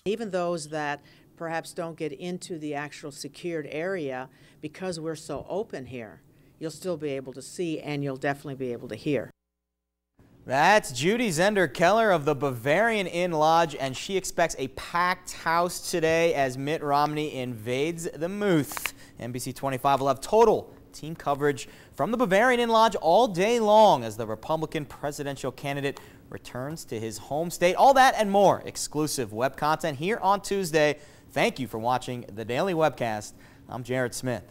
Even those that perhaps don't get into the actual secured area, because we're so open here, you'll still be able to see and you'll definitely be able to hear. That's Judy Zender-Keller of the Bavarian Inn Lodge, and she expects a packed house today as Mitt Romney invades the Muth. NBC 25 will have total team coverage from the Bavarian Inn Lodge all day long as the Republican presidential candidate returns to his home state. All that and more exclusive web content here on Tuesday. Thank you for watching the Daily Webcast. I'm Jared Smith.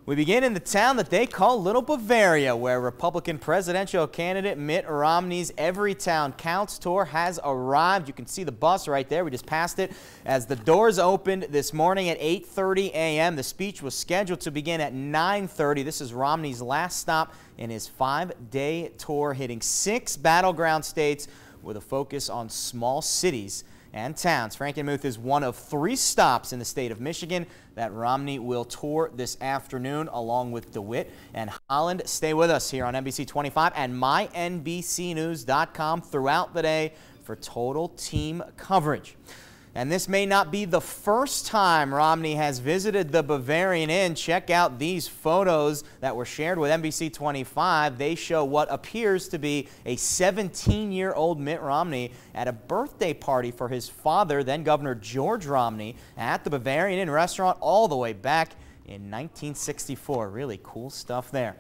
We begin in the town that they call Little Bavaria, where Republican presidential candidate Mitt Romney's Every Town Counts tour has arrived. You can see the bus right there. We just passed it as the doors opened this morning at 8:30 a.m. The speech was scheduled to begin at 9:30. This is Romney's last stop in his 5-day tour, hitting 6 battleground states with a focus on small cities and towns. Frankenmuth is one of 3 stops in the state of Michigan that Romney will tour this afternoon, along with DeWitt and Holland. Stay with us here on NBC 25 and mynbcnews.com throughout the day for total team coverage. And this may not be the first time Romney has visited the Bavarian Inn. Check out these photos that were shared with NBC 25. They show what appears to be a 17-year-old Mitt Romney at a birthday party for his father, then Governor George Romney, at the Bavarian Inn restaurant all the way back in 1964. Really cool stuff there.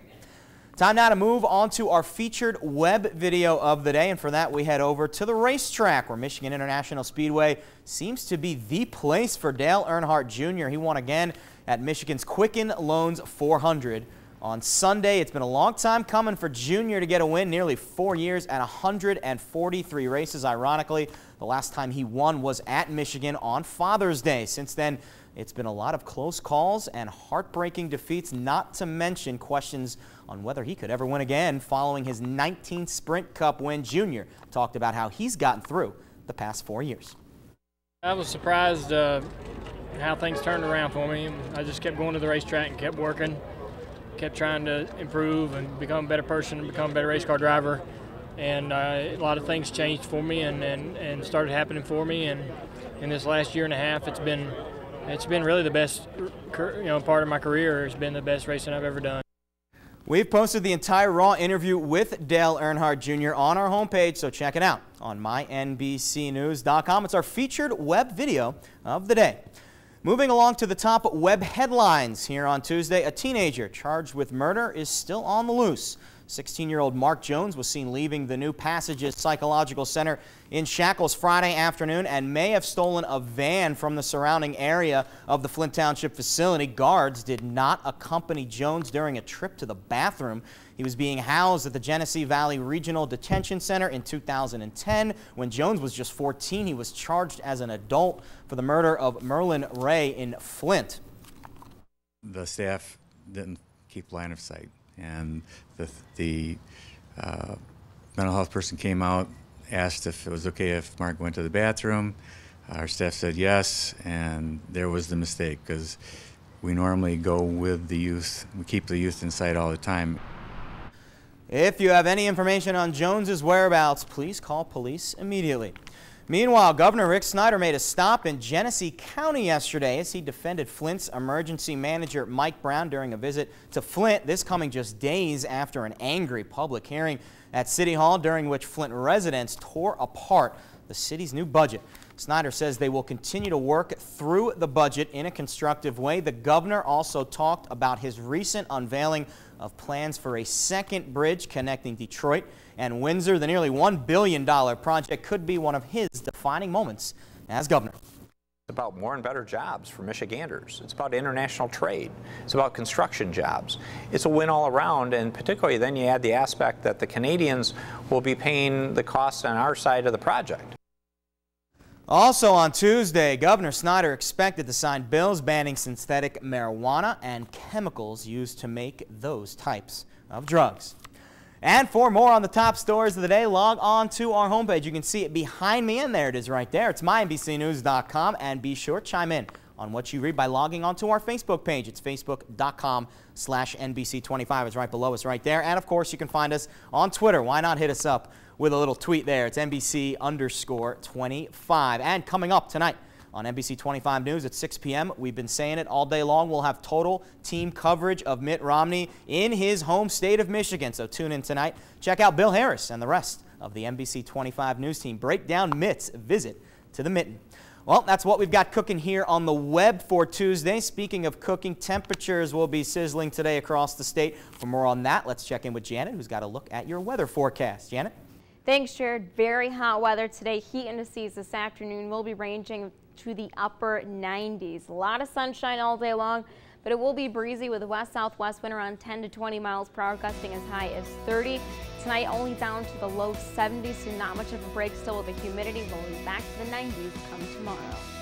Time now to move on to our featured web video of the day, and for that we head over to the racetrack, where Michigan International Speedway seems to be the place for Dale Earnhardt Jr. He won again at Michigan's Quicken Loans 400 on Sunday. It's been a long time coming for Jr. to get a win, nearly 4 years at 143 races. Ironically, the last time he won was at Michigan on Father's Day. Since then, it's been a lot of close calls and heartbreaking defeats, not to mention questions on whether he could ever win again following his 19th Sprint Cup win. Jr. talked about how he's gotten through the past 4 years. I was surprised how things turned around for me. I just kept going to the racetrack and kept working, kept trying to improve and become a better person and become a better race car driver. And a lot of things changed for me and started happening for me. And in this last year and a half, it's been really the best part of my career. It's been the best racing I've ever done. We've posted the entire Raw interview with Dale Earnhardt Jr. on our homepage, so check it out on mynbcnews.com. It's our featured web video of the day. Moving along to the top web headlines here on Tuesday, a teenager charged with murder is still on the loose. 16-year-old Mark Jones was seen leaving the New Passages Psychological Center in Shackles Friday afternoon and may have stolen a van from the surrounding area of the Flint Township facility. Guards did not accompany Jones during a trip to the bathroom. He was being housed at the Genesee Valley Regional Detention Center in 2010. When Jones was just 14, he was charged as an adult for the murder of Merlin Ray in Flint. The staff didn't keep line of sight, and the mental health person came out, asked if it was okay if Mark went to the bathroom. Our staff said yes, and there was the mistake, because we normally go with the youth. We keep the youth in sight all the time. If you have any information on Jones's whereabouts, please call police immediately. Meanwhile, Governor Rick Snyder made a stop in Genesee County yesterday as he defended Flint's emergency manager Mike Brown during a visit to Flint, this coming just days after an angry public hearing at City Hall, during which Flint residents tore apart the city's new budget. Snyder says they will continue to work through the budget in a constructive way. The governor also talked about his recent unveiling of plans for a second bridge connecting Detroit and Windsor. The nearly $1 billion project could be one of his defining moments as governor. It's about more and better jobs for Michiganders. It's about international trade. It's about construction jobs. It's a win all around, and particularly then you add the aspect that the Canadians will be paying the costs on our side of the project. Also on Tuesday, Governor Snyder expected to sign bills banning synthetic marijuana and chemicals used to make those types of drugs. And for more on the top stories of the day, log on to our homepage. You can see it behind me, and there it is right there. It's mynbcnews.com, and be sure to chime in on what you read by logging onto our Facebook page. It's facebook.com/NBC25. It's right below us right there. And of course, you can find us on Twitter. Why not hit us up with a little tweet there? It's NBC_25. And coming up tonight on NBC 25 News at 6 p.m. We've been saying it all day long. We'll have total team coverage of Mitt Romney in his home state of Michigan. So tune in tonight. Check out Bill Harris and the rest of the NBC 25 News team. Break down Mitt's visit to the Mitten. Well, that's what we've got cooking here on the web for Tuesday. Speaking of cooking, temperatures will be sizzling today across the state. For more on that, let's check in with Janet, who's got a look at your weather forecast. Janet? Thanks, Jared. Very hot weather today. Heat indices this afternoon will be ranging to the upper 90s. A lot of sunshine all day long, but it will be breezy with a west-southwest wind around 10 to 20 miles per hour, gusting as high as 30. Tonight only down to the low 70s, so not much of a break still with the humidity. We'll be back to the 90s come tomorrow.